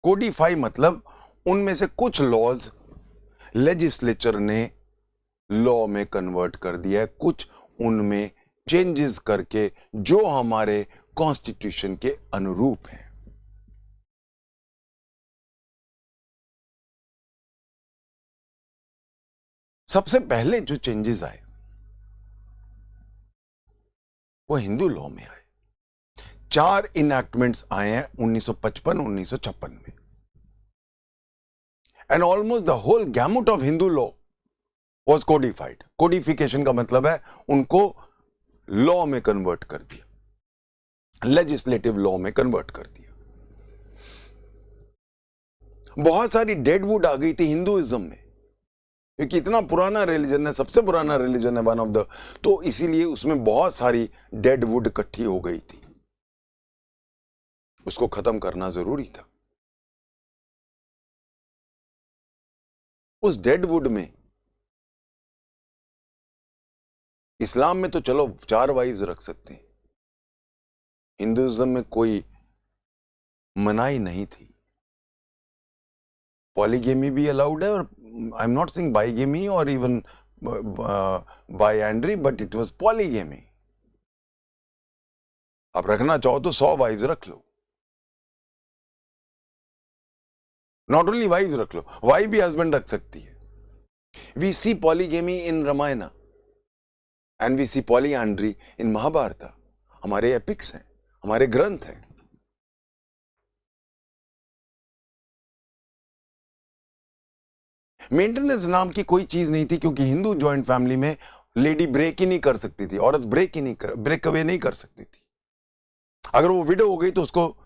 कोडिफाई मतलब उनमें से कुछ लॉज लेजिस्लेचर ने लॉ में कन्वर्ट कर दिया है, कुछ उनमें चेंजेस करके जो हमारे कॉन्स्टिट्यूशन के अनुरूप हैं. सबसे पहले जो चेंजेस आए वो हिंदू लॉ में आए. 4 इनैक्टमेंट्स आए हैं 1955-1956 में, and almost the whole gamut of Hindu law was codified. Codification का मतलब है उनको लॉ में कन्वर्ट कर दिया, लेजिस्लेटिव लॉ में कन्वर्ट कर दिया. बहुत सारी डेडवुड आ गई थी हिंदुइज्म में, क्योंकि इतना पुराना रिलीजन है, सबसे पुराना रिलीजन है वन ऑफ द, तो इसीलिए उसमें बहुत सारी डेडवुड इकट्ठी हो गई थी. उसको खत्म करना जरूरी था. उस डेडवुड में इस्लाम में तो चलो 4 वाइफ्स रख सकते हैं, हिंदुइज्म में कोई मनाही नहीं थी. पॉलीगेमी भी अलाउड है, और I am not saying bigamy और even biandry, but it was polygamy. आप रखना चाहो तो 100 वाइफ्स रख लो, नॉट ओनली वाइफ्स रख लो, वाइफ भी हस्बैंड रख सकती है। We see polygamy in Ramayana and we see polyandry in Mahabharata. हमारे एपिक्स हैं, हमारे ग्रंथ हैं। मेंटेनेंस नाम की कोई चीज नहीं थी, क्योंकि हिंदू जॉइंट फैमिली में लेडी ब्रेक ही नहीं कर सकती थी, औरत ब्रेक अवे नहीं कर सकती थी। अगर वो विडो हो गई तो उसको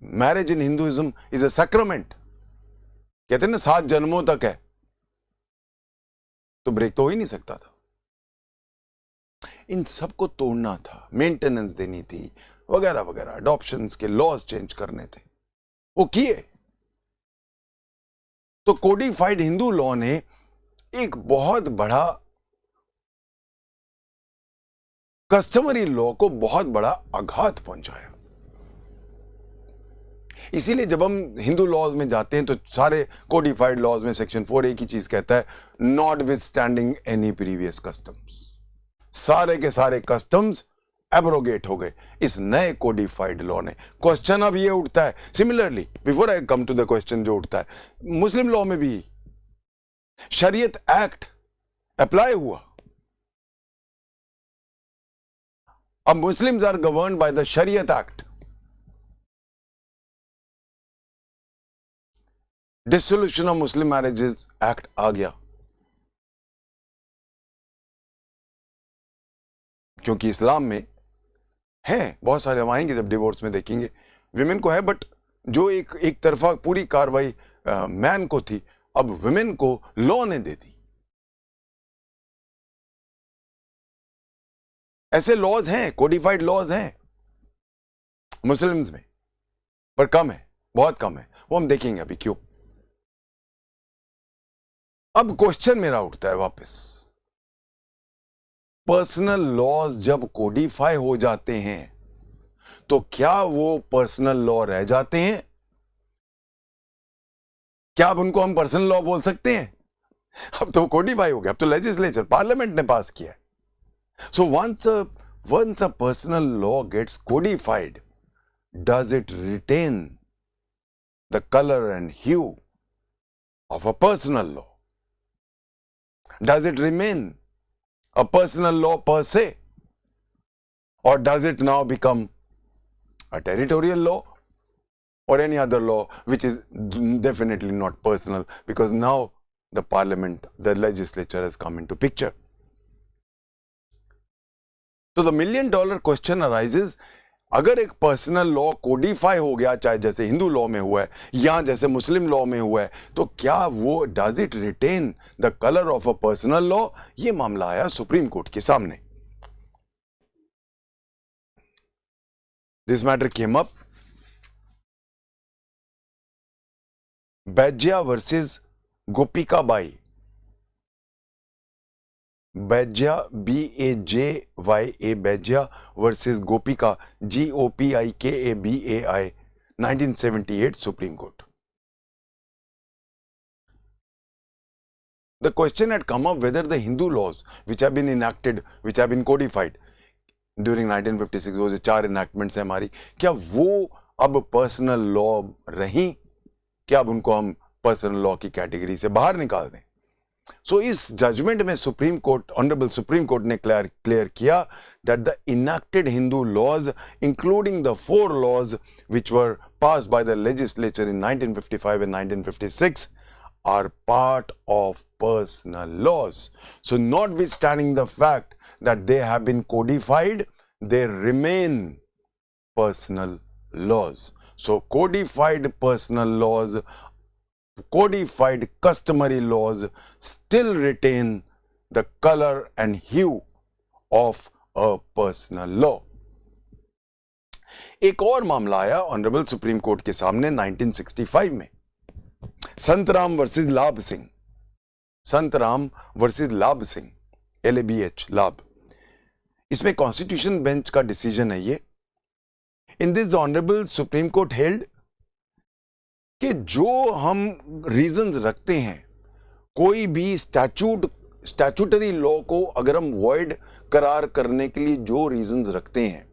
marriage in Hinduism is a sacrament, कहते हैं ना 7 जन्मों तक है, तो ब्रेक तो हो ही नहीं सकता था। इन सबको तोड़ना था, मेंटेनेंस देनी थी, वगैरह वगैरह, अडॉप्शंस के लॉज चेंज करने थे, वो किए। तो कोडिफाइड हिंदू लॉ ने एक बहुत बड़ा कस्टमरी लॉ को बहुत बड़ा आघात पहुंचाया। इसीलिए जब हम हिंदू लॉज में जाते हैं तो सारे कोडिफाइड लॉज में सेक्शन 4 एक ही चीज कहता है, not with standing any previous customs. सारे के सारे कस्टम्स एब्रोगेट हो गए इस नए कोडिफाइड लॉ ने। क्वेश्चन अब ये उठता है, similarly before I come to the question जो उठता है, मुस्लिम लॉ में भी शरीयत एक्ट अप्लाई हुआ। अब Muslims are governed by the Shariat act. Dissolution of Muslim marriages act आ गया, क्योंकि इस्लाम में है बहुत सारे, हम आएंगे जब डिवोर्स में देखेंगे, विमेन को है, बट जो एक तरफा पूरी कार्रवाई मैन को थी, अब विमेन को लॉ ने दे दी। ऐसे लॉज हैं, कोडिफाइड लॉज हैं मुस्लिम्स में, पर कम है, बहुत कम है, वो हम देखेंगे अभी क्यों। अब क्वेश्चन मेरा उठता है वापस, पर्सनल लॉज जब कोडिफाई हो जाते हैं तो क्या वो पर्सनल लॉ रह जाते हैं? क्या अब उनको हम पर्सनल लॉ बोल सकते हैं? अब तो कोडिफाई हो गया, अब तो लेजिस्लेचर, पार्लियामेंट ने पास किया है। So once a personal law gets codified, does it retain the color and hue of a personal law? Does it remain a personal law per se? Or does it now become a territorial law or any other law which is definitely not personal, because now the parliament, the legislature has come into picture? तो the $1 million question arises, अगर एक personal law Codify हो गया, चाहे जैसे Hindu law में हुआ है या जैसे मुस्लिम लॉ में हुआ है, तो क्या वो does it retain the colour of a personal law? ये मामला आया सुप्रीम कोर्ट के सामने। This matter came up Baijya versus Gopika Bai. Baijya BAJYA Baijya versus Gopika GOPIKABAI 1978 Supreme Court. The question had come up whether the Hindu laws which have been enacted, which have been codified during 1956, वो जो 4 enactments हैं हमारी, क्या वो अब personal law रही? क्या अब उनको हम पर्सनल लॉ की कैटेगरी से बाहर निकाल दें? सो इस जजमेंट में supreme court, honourable supreme court ने क्लियर किया that the enacted Hindu laws, including the 4 laws which were passed by the legislature in 1955 and 1956, are part of personal laws. So notwithstanding the fact that they have been codified, they remain personal laws. So codified personal laws, codified customary laws still retain the color and hue of a personal law. एक और मामला आया honourable supreme court के सामने 1965 में, Santram versus लाभ Singh. Santram versus लाभ Singh, LABH, लाभ। इसमें कॉन्स्टिट्यूशन बेंच का डिसीजन है ये। In this honourable supreme court held कि जो हम रीजंस रखते हैं, कोई भी स्टैट्यूटरी लॉ को अगर हम वॉइड करार करने के लिए जो रीजंस रखते हैं,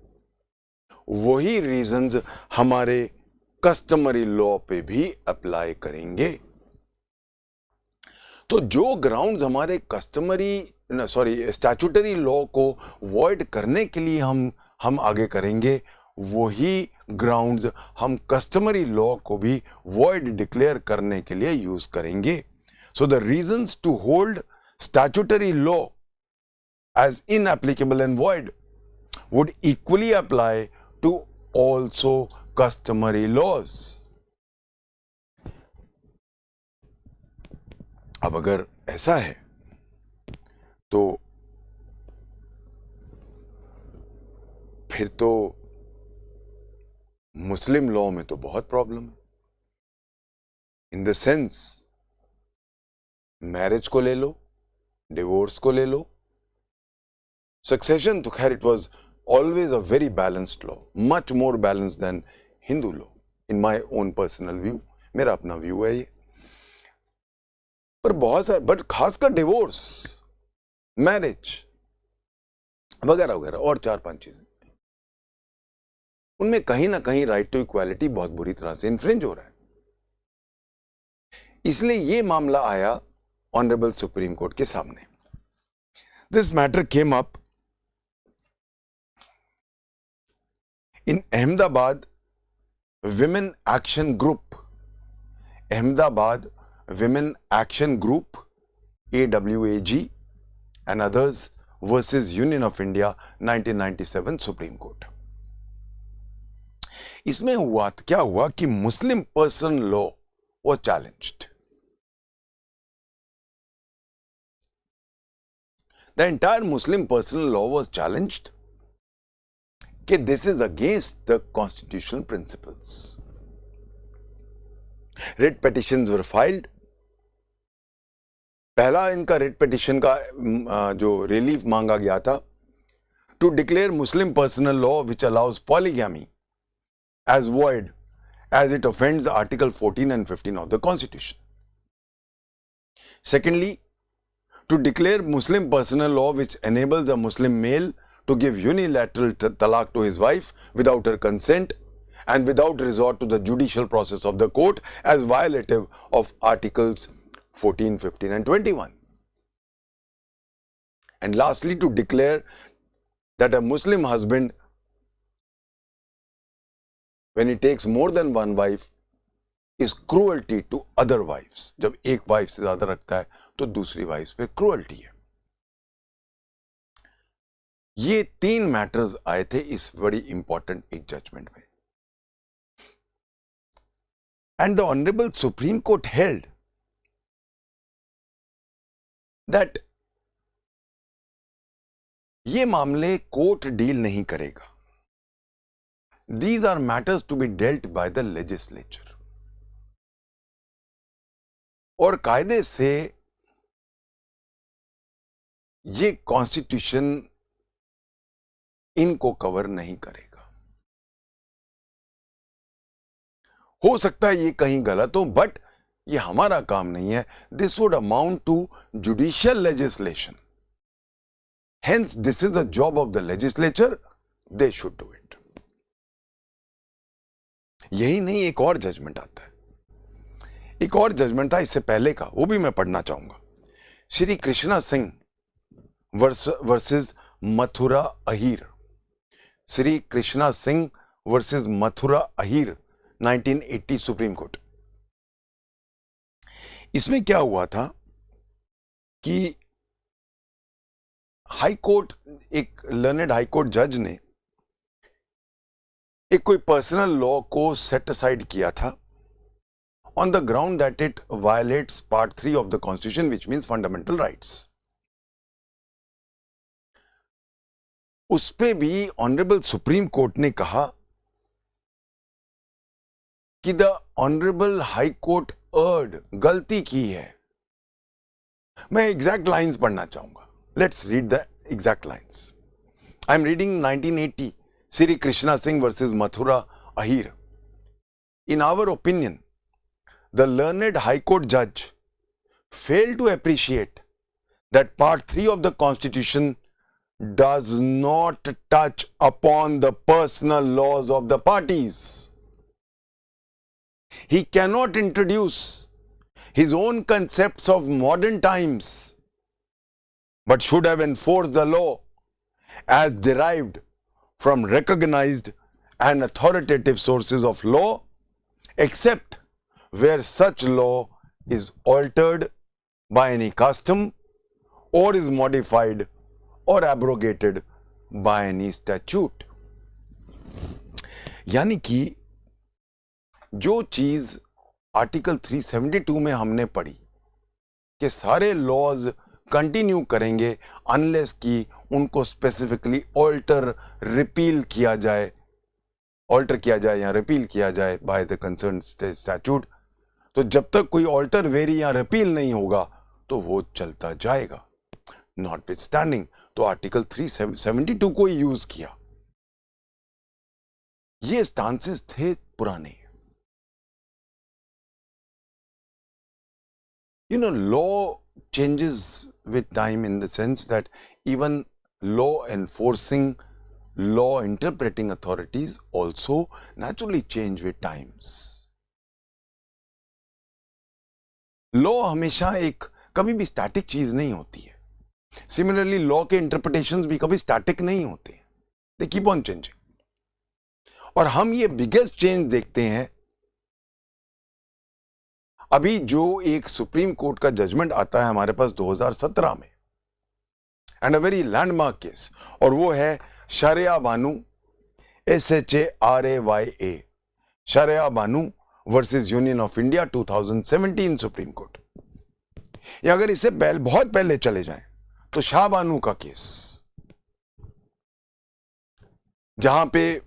वही रीजंस हमारे कस्टमरी लॉ पे भी अप्लाई करेंगे। तो जो ग्राउंड्स हमारे स्टैट्यूटरी लॉ को वॉइड करने के लिए हम आगे करेंगे, वही ग्राउंड्स हम कस्टमरी लॉ को भी वॉइड डिक्लेयर करने के लिए यूज करेंगे। So the reasons to hold statutory law as inapplicable and void would equally apply to also customary laws. अब अगर ऐसा है तो फिर तो मुस्लिम लॉ में तो बहुत प्रॉब्लम है। इन द सेंस, मैरिज को ले लो, डिवोर्स को ले लो, सक्सेशन तो खैर it was always a very balanced law, much more balanced than Hindu law in my own personal view. मेरा अपना व्यू है ये। पर बहुत सारे, बट खासकर डिवोर्स, मैरिज वगैरह वगैरह और 4-5 चीजें, उनमें कहीं ना कहीं राइट टू इक्वालिटी बहुत बुरी तरह से इन्फ्रिंज हो रहा है। इसलिए ये मामला आया ऑनरेबल सुप्रीम कोर्ट के सामने। This matter came up in Ahmedabad Women Action Group, Ahmedabad Women Action Group, AWAG and others versus Union of India 1997 Supreme Court. इसमें क्या हुआ कि Muslim person law was challenged. The entire Muslim personal law was challenged. This is against the constitutional principles. Writ petitions were filed. पहला इनका writ petition का जो relief मांगा गया था, to declare Muslim personal law which allows polygamy as void as it offends Article 14 and 15 of the Constitution. Secondly, to declare Muslim personal law which enables a Muslim male to give unilateral talaq to his wife without her consent and without resort to the judicial process of the court as violative of Articles 14, 15 and 21. And lastly, to declare that a Muslim husband, when he takes more than one wife, is cruelty to other wives. जब एक wife से ज्यादा रखता है तो दूसरी wife पे cruelty है। ये 3 मैटर्स आए थे इस बड़ी इंपॉर्टेंट एक जजमेंट में। And the honourable supreme court held that ये मामले कोर्ट डील नहीं करेगा। These are matters to be dealt by the legislature. और कायदे से ये कॉन्स्टिट्यूशन इनको कवर नहीं करेगा। हो सकता है ये कहीं गलत हो, बट ये हमारा काम नहीं है। This would amount to judicial legislation, hence this is the job of the legislature, they should do it. यही नहीं, एक और जजमेंट आता है। एक और जजमेंट था इससे पहले का, वो भी मैं पढ़ना चाहूंगा। Shri Krishna Singh versus Mathura Ahir, Shri Krishna Singh versus Mathura Ahir 1980 supreme court. इसमें क्या हुआ था कि हाई कोर्ट, एक लर्नेड हाई कोर्ट जज ने एक कोई पर्सनल लॉ को सेट असाइड किया था on the ground that it violets part 3 of the constitution which means fundamental rights. उस पे भी ऑनरेबल सुप्रीम कोर्ट ने कहा कि the honourable high court earned, गलती की है। मैं एग्जैक्ट लाइंस पढ़ना चाहूंगा। Let's read the exact lines. I am reading 1980 Sri Krishna Singh versus Mathura Ahir. In our opinion, the learned High Court judge failed to appreciate that Part 3 of the Constitution does not touch upon the personal laws of the parties. He cannot introduce his own concepts of modern times, but should have enforced the law as derived from recognized and authoritative sources of law, except where such law is altered by any custom or is modified or abrogated by any statute. यानी कि जो चीज article 372 में हमने पढ़ी कि सारे laws continue करेंगे अनलेस कि उनको स्पेसिफिकली ऑल्टर किया जाए या रिपील किया जाए बाय द कंसर्न स्टैट्यूट, तो जब तक कोई ऑल्टर, वेरी या रिपील नहीं होगा तो वो चलता जाएगा। नॉटविथस्टैंडिंग तो आर्टिकल 372 को यूज किया। ये स्टांसेस थे पुराने। Law changes with time in the sense that even law enforcing, law interpreting authorities also naturally change with times. Law हमेशा कभी भी स्टैटिक चीज नहीं होती है। सिमिलरली लॉ के इंटरप्रिटेशंस भी कभी स्टैटिक नहीं होते, दे कीप ऑन चेंजिंग। और हम ये बिगेस्ट चेंज देखते हैं अभी जो एक सुप्रीम कोर्ट का जजमेंट आता है हमारे पास 2017 में, and a very landmark case, और वो है Shayara Bano, SHARAYA, Shayara Bano versus union of India 2017 supreme court. या अगर इससे बहुत पहले चले जाएं तो शाह बानू का केस, जहां पे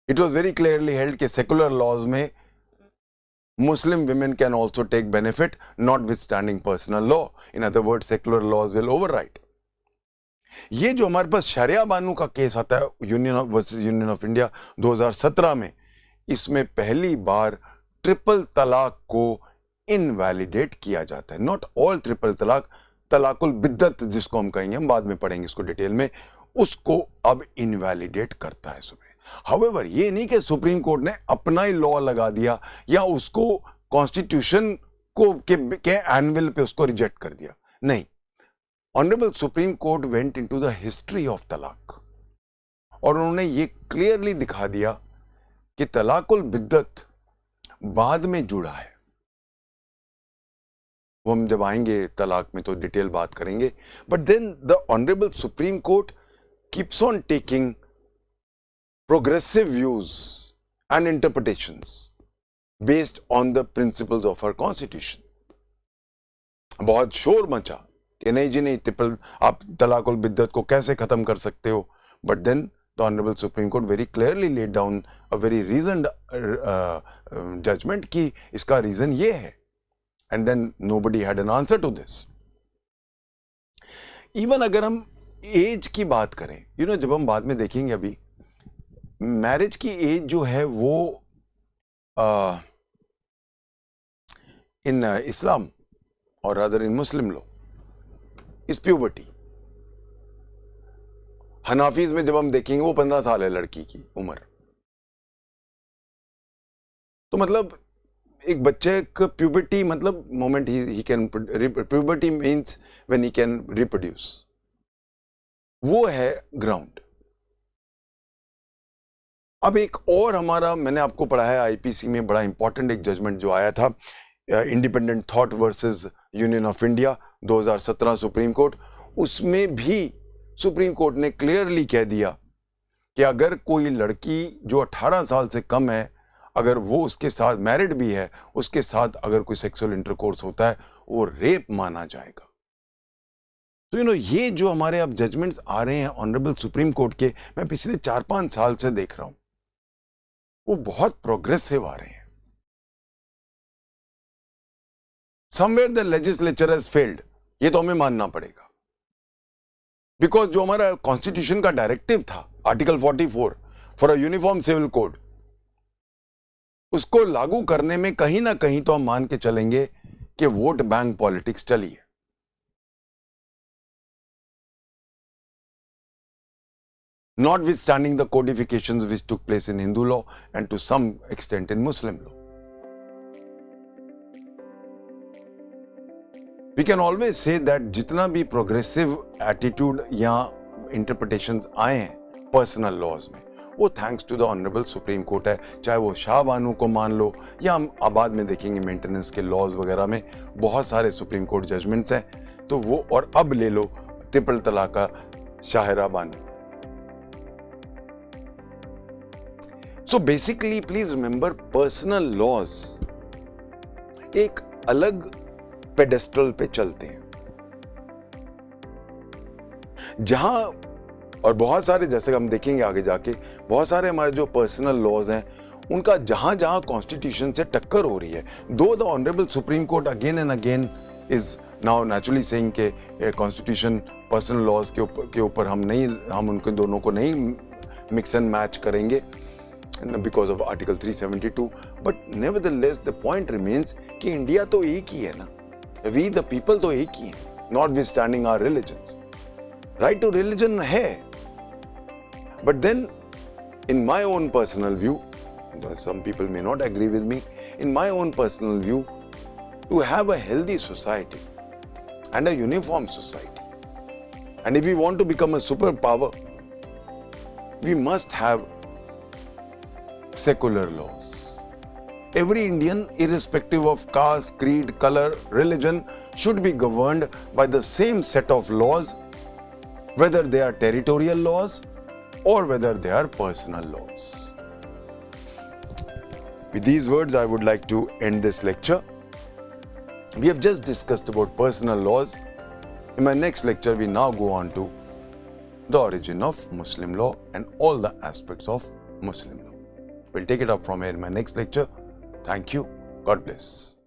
it was very clearly held कि सेकुलर लॉज में Muslim women can also take benefit, notwithstanding personal law. In other words, secular laws will override. ये जो हमारे पास शरिया बानू का केस आता है यूनियन ऑफ इंडिया 2017 में, इसमें पहली बार ट्रिपल तलाक को इनवैलिडेट किया जाता है। नॉट ऑल ट्रिपल तलाक, तलाकुल बिद्दत जिसको हम कहेंगे, हम बाद में पढ़ेंगे इसको डिटेल में, उसको अब इनवैलिडेट करता है सुप्रीम। हाउएवर ये नहीं कि सुप्रीम कोर्ट ने अपना ही लॉ लगा दिया या उसको कॉन्स्टिट्यूशन को के एनविल पे उसको रिजेक्ट कर दिया, नहीं। Honourable supreme court went into the history of तलाक और उन्होंने ये क्लियरली दिखा दिया कि तलाकुल बिद्दत बाद में जुड़ा है। वो हम जब आएंगे तलाक में तो डिटेल बात करेंगे, but then the honourable supreme court keeps on taking progressive views and interpretations based on the principles of our constitution. बहुत शोर मचा कि नहीं जी नहीं, आप तलाकुल बिद्दत को कैसे खत्म कर सकते हो, but then the honourable supreme court very clearly laid down a very reasoned judgment कि इसका रीजन ये है, and then nobody had an answer to this. Even अगर हम एज की बात करें, जब हम बाद में देखेंगे अभी मैरिज की एज जो है वो इन इस्लाम और अदर इन मुस्लिम लॉ इस प्यूबर्टी। हनाफीज में जब हम देखेंगे वो 15 साल है लड़की की उम्र। तो मतलब एक बच्चे का प्यूबर्टी मतलब moment he can, puberty means when he can reproduce, वो है ग्राउंड। अब एक और हमारा, मैंने आपको पढ़ाया आईपीसी में बड़ा इंपॉर्टेंट एक जजमेंट जो आया था, independent thought versus union of India 2017 supreme court. उसमें भी सुप्रीम कोर्ट ने क्लियरली कह दिया कि अगर कोई लड़की जो 18 साल से कम है, अगर वो उसके साथ मैरिड भी है, उसके साथ अगर कोई सेक्सुअल इंटरकोर्स होता है वो रेप माना जाएगा। तो ये जो हमारे अब जजमेंट्स आ रहे हैं ऑनरेबल सुप्रीम कोर्ट के, मैं पिछले 4-5 साल से देख रहा हूं, वो बहुत प्रोग्रेसिव आ रहे हैं। Somewhere the legislature has failed, ये तो हमें मानना पड़ेगा, बिकॉज जो हमारा कॉन्स्टिट्यूशन का डायरेक्टिव था article 44 for a uniform civil code, उसको लागू करने में कहीं ना कहीं तो हम मान के चलेंगे कि वोट बैंक पॉलिटिक्स चली है। notwithstanding the codifications which took place in Hindu law and to some extent in Muslim law. We can always say that जितना भी progressive attitude या interpretations आए हैं personal laws में, वो thanks to the honorable Supreme Court है. चाहे वो शाह बानू को मान लो या हम बाद में देखेंगे मेंटेनेंस के laws वगैरह में बहुत सारे Supreme Court judgments हैं, तो वो और अब ले लो ट्रिपल तलाक का शाहिरा बानू. So basically, please remember, personal laws एक अलग पेडेस्ट्रल पे चलते हैं, जहां और बहुत सारे, जैसे हम देखेंगे आगे जाके, बहुत सारे हमारे जो पर्सनल लॉज हैं उनका जहां जहां कॉन्स्टिट्यूशन से टक्कर हो रही है. दो the honourable supreme court again and again is now naturally saying के कॉन्स्टिट्यूशन पर्सनल लॉज के ऊपर हम उनके दोनों को नहीं मिक्स एंड मैच करेंगे because of Article 372, but nevertheless the point remains कि इंडिया तो एक ही है ना, we the people तो एक ही हैं, notwithstanding our religions. Right to religion है, but then in my own personal view, some people may not agree with me, in my own personal view, to have a healthy society and a uniform society, and if we want to become a superpower, we must have secular laws. Every Indian, irrespective of caste, creed, color, religion, should be governed by the same set of laws, whether they are territorial laws or whether they are personal laws. With these words, I would like to end this lecture. We have just discussed about personal laws. In my next lecture, we now go on to the origin of Muslim law and all the aspects of Muslim law. We'll take it up from here in my next lecture. Thank you. God bless.